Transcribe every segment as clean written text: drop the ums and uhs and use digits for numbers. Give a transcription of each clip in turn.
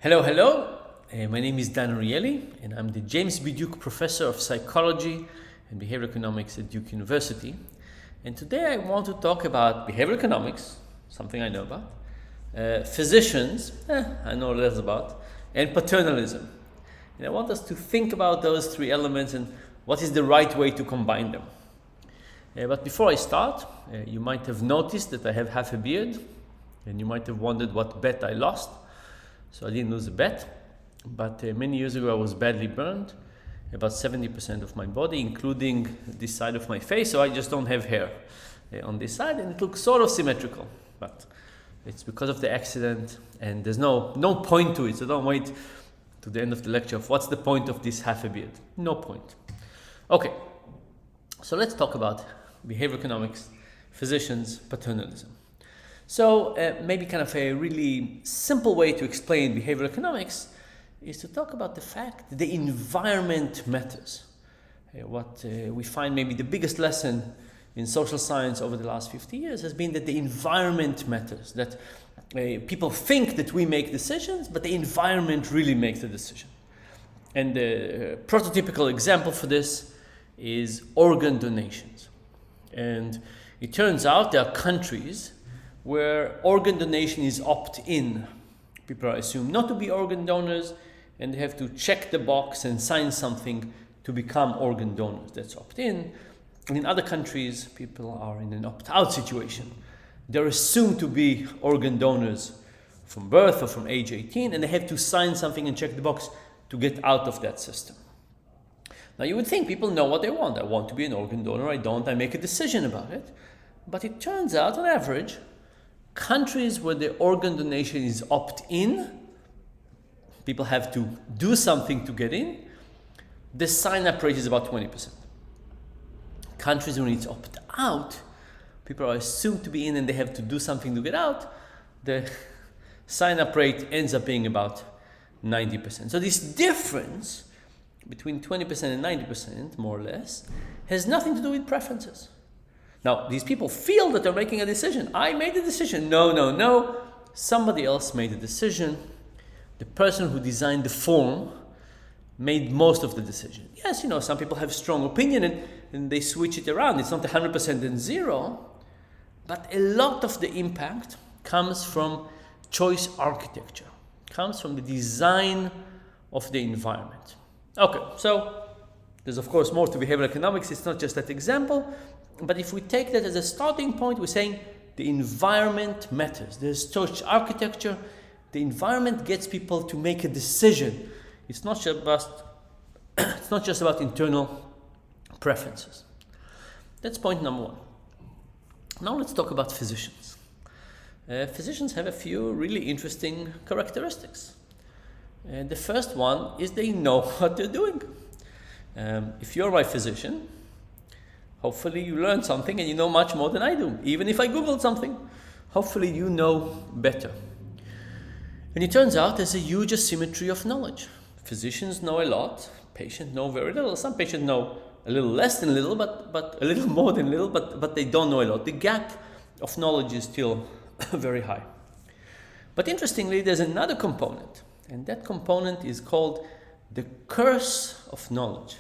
Hello, hello. My name is Dan Ariely, and I'm the James B. Duke Professor of Psychology and Behavioral Economics at Duke University. And today I want to talk about behavioral economics, something I know about, physicians, I know less about, and paternalism. And I want us to think about those three elements and what is the right way to combine them. But before I start, you might have noticed that I have half a beard, and you might have wondered what bet I lost. So I didn't lose a bet, but many years ago I was badly burned, about 70% of my body, including this side of my face, so I just don't have hair on this side, and it looks sort of symmetrical, but it's because of the accident, and there's no point to it, so don't wait to the end of the lecture of what's the point of this half a beard. No point. Okay, so let's talk about behavioral economics, physicians, paternalism. So maybe kind of a really simple way to explain behavioral economics is to talk about the fact that the environment matters. What we find maybe the biggest lesson in social science over the last 50 years has been that the environment matters, that people think that we make decisions, but the environment really makes the decision. And the prototypical example for this is organ donations. And it turns out there are countries where organ donation is opt-in. People are assumed not to be organ donors, and they have to check the box and sign something to become organ donors. That's opt-in. And in other countries, people are in an opt-out situation. They're assumed to be organ donors from birth or from age 18, and they have to sign something and check the box to get out of that system. Now, you would think people know what they want. I want to be an organ donor, I don't, I make a decision about it. But it turns out, on average, countries where the organ donation is opt-in, people have to do something to get in, the sign-up rate is about 20%. Countries when it's opt-out, people are assumed to be in and they have to do something to get out, the sign-up rate ends up being about 90%. So this difference between 20% and 90%, more or less, has nothing to do with preferences. Now, these people feel that they're making a decision. I made the decision. No. Somebody else made the decision. The person who designed the form made most of the decision. Yes, some people have strong opinion and they switch it around. It's not 100% and zero, but a lot of the impact comes from choice architecture, comes from the design of the environment. Okay, so there's of course more to behavioral economics. It's not just that example. But if we take that as a starting point, we're saying the environment matters. There's choice architecture. The environment gets people to make a decision. It's not just about internal preferences. That's point number one. Now let's talk about physicians. Physicians have a few really interesting characteristics. The first one is they know what they're doing. If you're my physician, hopefully you learned something and you know much more than I do. Even if I Googled something, hopefully you know better. And it turns out there's a huge asymmetry of knowledge. Physicians know a lot, patients know very little. Some patients know a little less than little, but a little more than little, but they don't know a lot. The gap of knowledge is still very high. But interestingly, there's another component, and that component is called the curse of knowledge.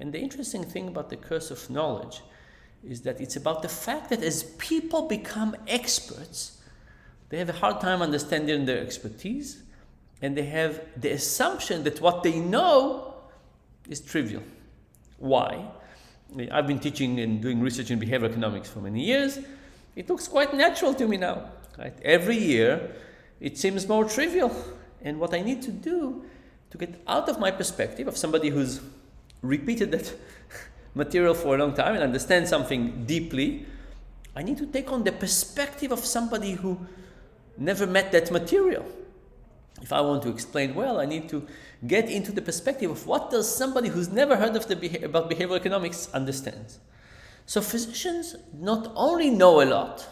And the interesting thing about the curse of knowledge is that it's about the fact that as people become experts, they have a hard time understanding their expertise, and they have the assumption that what they know is trivial. Why? I've been teaching and doing research in behavioral economics for many years. It looks quite natural to me now. Right? Every year, it seems more trivial. And what I need to do to get out of my perspective of somebody who's repeated that material for a long time and understand something deeply, I need to take on the perspective of somebody who never met that material. If I want to explain well, I need to get into the perspective of what does somebody who's never heard of about behavioral economics understand. So physicians not only know a lot,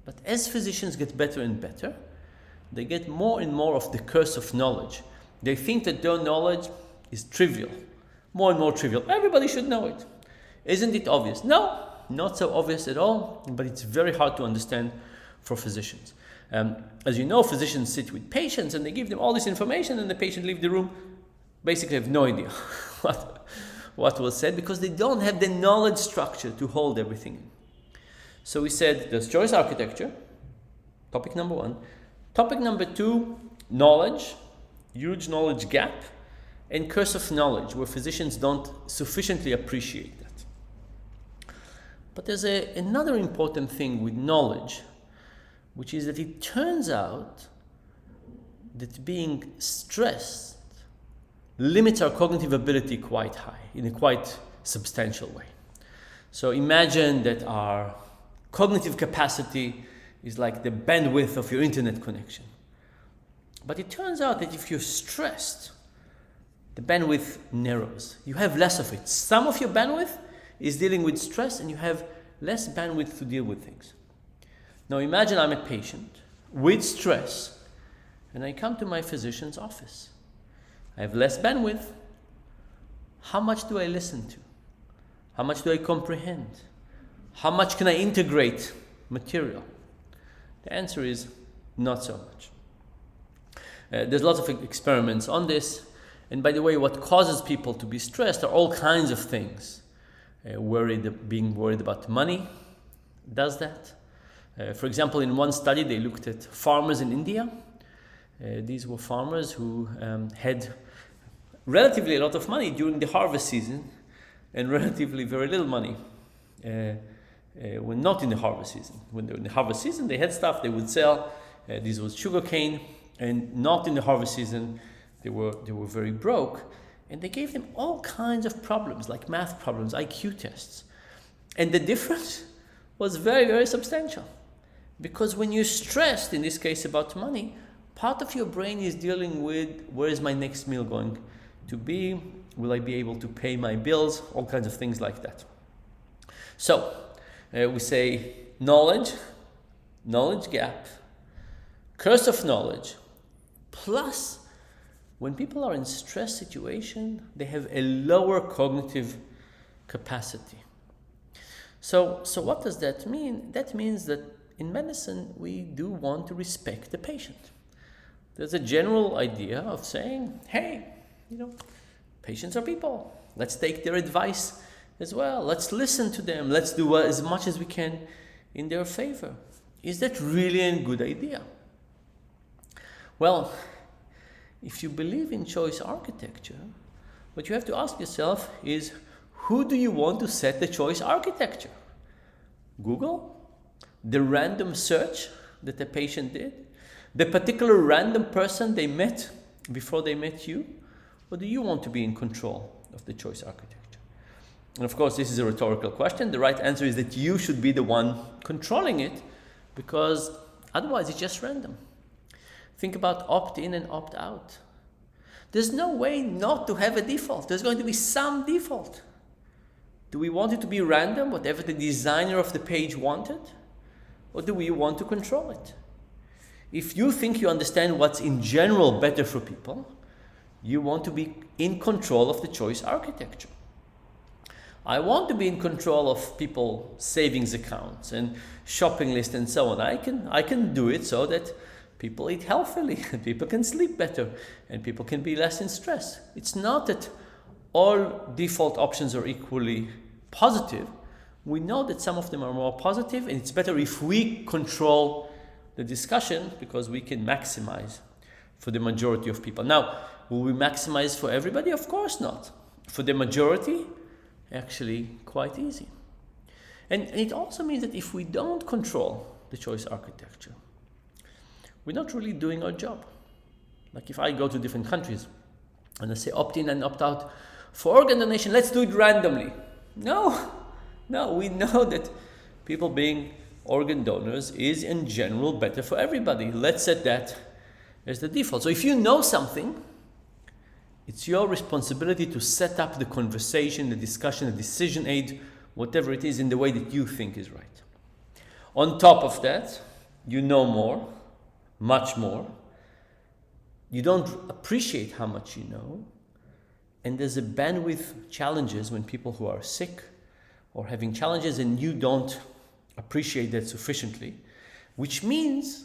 but as physicians get better and better, they get more and more of the curse of knowledge. They think that their knowledge is trivial. More and more trivial. Everybody should know it. Isn't it obvious? No, not so obvious at all, but it's very hard to understand for physicians. As you know, physicians sit with patients and they give them all this information, and the patient leaves the room, basically have no idea what was said, because they don't have the knowledge structure to hold everything in. So we said there's choice architecture, topic number one. Topic number two, knowledge, huge knowledge gap, and curse of knowledge, where physicians don't sufficiently appreciate that. But there's another important thing with knowledge, which is that it turns out that being stressed limits our cognitive ability quite high, in a quite substantial way. So imagine that our cognitive capacity is like the bandwidth of your internet connection. But it turns out that if you're stressed, the bandwidth narrows. You have less of it. Some of your bandwidth is dealing with stress, and you have less bandwidth to deal with things. Now imagine I'm a patient with stress, and I come to my physician's office. I have less bandwidth. How much do I listen to? How much do I comprehend? How much can I integrate material? The answer is not so much. There's lots of experiments on this. And by the way, what causes people to be stressed are all kinds of things. Being worried about money does that. For example, in one study, they looked at farmers in India. These were farmers who had relatively a lot of money during the harvest season, and relatively very little money when not in the harvest season. When they were in the harvest season, they had stuff they would sell. This was sugarcane, and not in the harvest season, they were very broke. And they gave them all kinds of problems, like math problems, IQ tests. And the difference was very, very substantial. Because when you're stressed, in this case about money, part of your brain is dealing with, where is my next meal going to be? Will I be able to pay my bills? All kinds of things like that. So we say knowledge gap, curse of knowledge, plus when people are in stress situation, they have a lower cognitive capacity. So what does that mean? That means that in medicine, we do want to respect the patient. There's a general idea of saying, hey, patients are people. Let's take their advice as well. Let's listen to them. Let's do as much as we can in their favor. Is that really a good idea? Well, if you believe in choice architecture, what you have to ask yourself is, who do you want to set the choice architecture? Google? The random search that the patient did? The particular random person they met before they met you? Or do you want to be in control of the choice architecture? And of course, this is a rhetorical question. The right answer is that you should be the one controlling it, because otherwise it's just random. Think about opt-in and opt-out. There's no way not to have a default. There's going to be some default. Do we want it to be random, whatever the designer of the page wanted? Or do we want to control it? If you think you understand what's in general better for people, you want to be in control of the choice architecture. I want to be in control of people's savings accounts and shopping lists and so on. I can do it so that people eat healthily, and people can sleep better, and people can be less in stress. It's not that all default options are equally positive. We know that some of them are more positive, and it's better if we control the discussion, because we can maximize for the majority of people. Now, will we maximize for everybody? Of course not. For the majority, actually quite easy. And it also means that if we don't control the choice architecture, we're not really doing our job. Like if I go to different countries and I say opt in and opt out for organ donation, let's do it randomly. No, we know that people being organ donors is in general better for everybody. Let's set that as the default. So if you know something, it's your responsibility to set up the conversation, the discussion, the decision aid, whatever it is, in the way that you think is right. On top of that, you know more, much more. You don't appreciate how much you know. And there's a bandwidth challenges when people who are sick or having challenges, and you don't appreciate that sufficiently, which means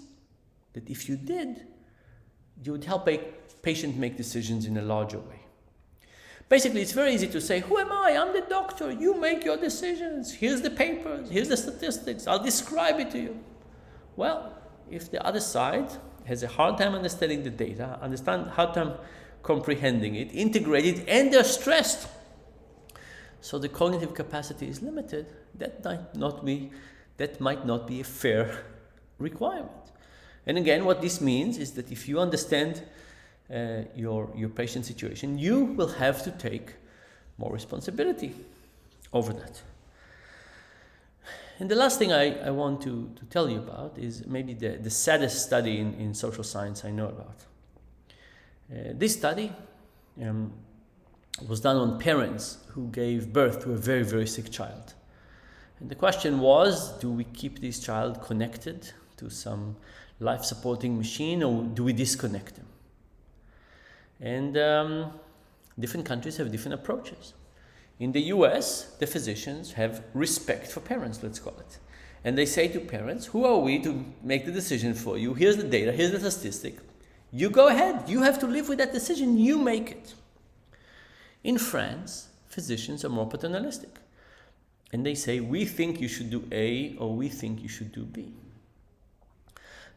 that if you did, you would help a patient make decisions in a larger way. Basically, it's very easy to say, who am I? I'm the doctor. You make your decisions. Here's the papers. Here's the statistics. I'll describe it to you. Well, if the other side has a hard time understanding the data, hard time comprehending it, integrate it, and they're stressed, so the cognitive capacity is limited, that might not be a fair requirement. And again, what this means is that if you understand your patient situation, you will have to take more responsibility over that. And the last thing I want to tell you about is maybe the saddest study in social science I know about. This study was done on parents who gave birth to a very, very sick child. And the question was, do we keep this child connected to some life-supporting machine, or do we disconnect them? And different countries have different approaches. In the US, the physicians have respect for parents, let's call it. And they say to parents, who are we to make the decision for you? Here's the data, here's the statistic. You go ahead, you have to live with that decision, you make it. In France, physicians are more paternalistic. And they say, we think you should do A, or we think you should do B.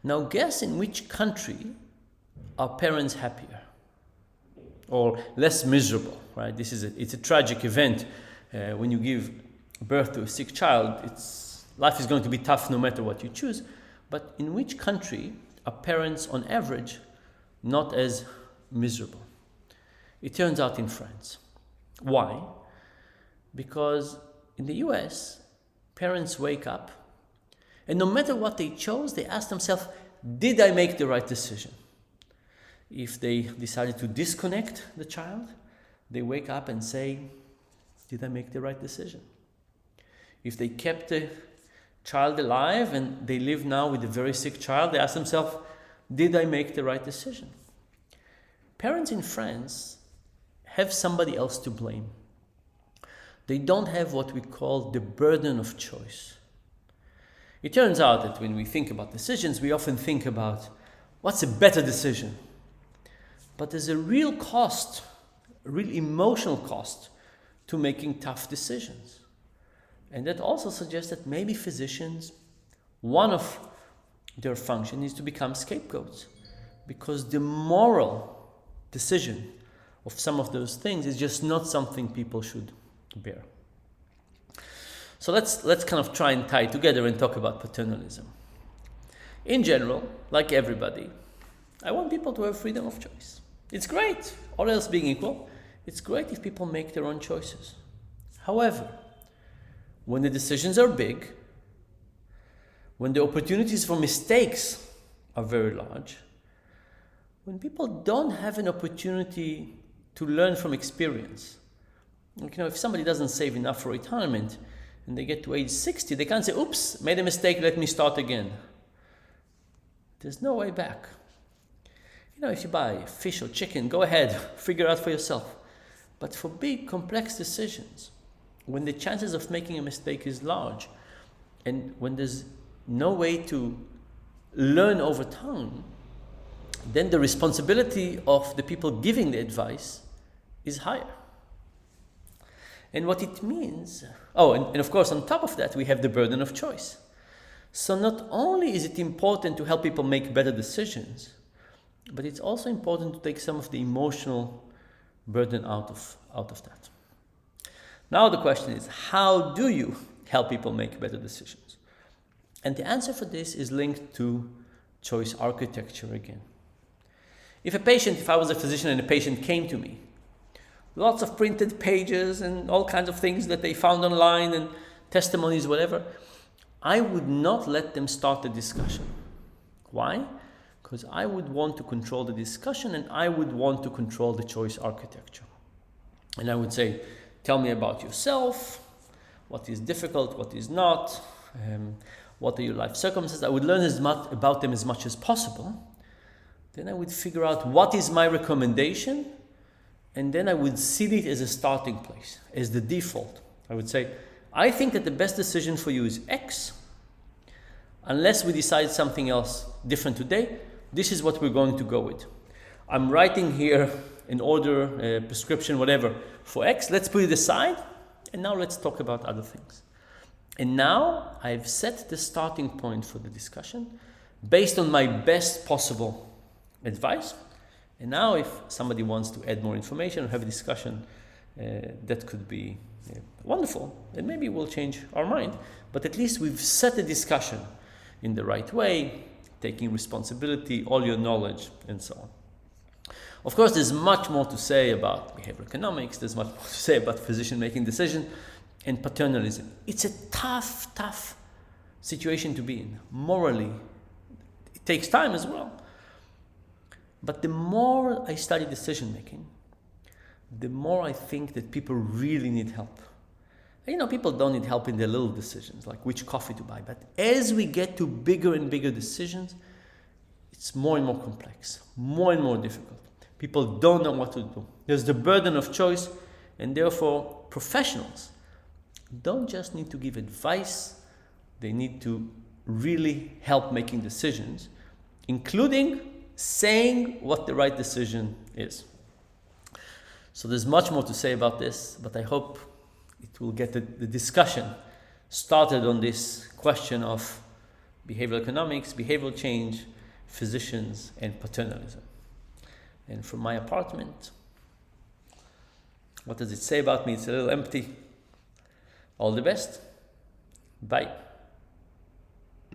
Now guess in which country are parents happier or less miserable, right? It's a tragic event. When you give birth to a sick child, life is going to be tough no matter what you choose. But in which country are parents on average not as miserable? It turns out in France. Why? Because in the US, parents wake up, and no matter what they chose, they ask themselves, did I make the right decision? If they decided to disconnect the child, they wake up and say, did I make the right decision? If they kept the child alive and they live now with a very sick child, they ask themselves, did I make the right decision? Parents in France have somebody else to blame. They don't have what we call the burden of choice. It turns out that when we think about decisions, we often think about what's a better decision. But there's a real cost, a real emotional cost to making tough decisions. And that also suggests that maybe physicians, one of their function is to become scapegoats, because the moral decision of some of those things is just not something people should bear. So let's kind of try and tie it together and talk about paternalism. In general, like everybody, I want people to have freedom of choice. It's great, all else being equal, it's great if people make their own choices. However, when the decisions are big, when the opportunities for mistakes are very large, when people don't have an opportunity to learn from experience, if somebody doesn't save enough for retirement and they get to age 60, they can't say, oops, made a mistake, let me start again. There's no way back. If you buy fish or chicken, go ahead, figure out for yourself. But for big, complex decisions, when the chances of making a mistake is large, and when there's no way to learn over time, then the responsibility of the people giving the advice is higher. And what it means, and of course on top of that we have the burden of choice. So not only is it important to help people make better decisions, but it's also important to take some of the emotional burden out of that. Now the question is, how do you help people make better decisions? And the answer for this is linked to choice architecture again. If I was a physician and a patient came to me, lots of printed pages and all kinds of things that they found online and testimonies, whatever, I would not let them start the discussion. Why? Because I would want to control the discussion and I would want to control the choice architecture. And I would say, tell me about yourself, what is difficult, what is not, what are your life circumstances. I would learn as much about them as much as possible. Then I would figure out what is my recommendation, and then I would see it as a starting place, as the default. I would say, I think that the best decision for you is X. Unless we decide something else different today, This is what we're going to go with. I'm writing here an order, prescription, whatever, for X. Let's put it aside, and now let's talk about other things. And now I've set the starting point for the discussion based on my best possible advice. And now if somebody wants to add more information or have a discussion, that could be wonderful, and maybe we'll change our mind. But at least we've set the discussion in the right way, taking responsibility, all your knowledge, and so on. Of course, there's much more to say about behavioral economics, there's much more to say about physician making decisions, and paternalism. It's a tough situation to be in. Morally, it takes time as well. But the more I study decision making, the more I think that people really need help. And, people don't need help in their little decisions, like which coffee to buy. But as we get to bigger and bigger decisions, it's more and more complex, more and more difficult. People don't know what to do. There's the burden of choice, and therefore professionals don't just need to give advice, they need to really help making decisions, including saying what the right decision is. So there's much more to say about this, but I hope it will get the discussion started on this question of behavioral economics, behavioral change, physicians, and paternalism. And from my apartment, what does it say about me? It's a little empty. All the best. Bye.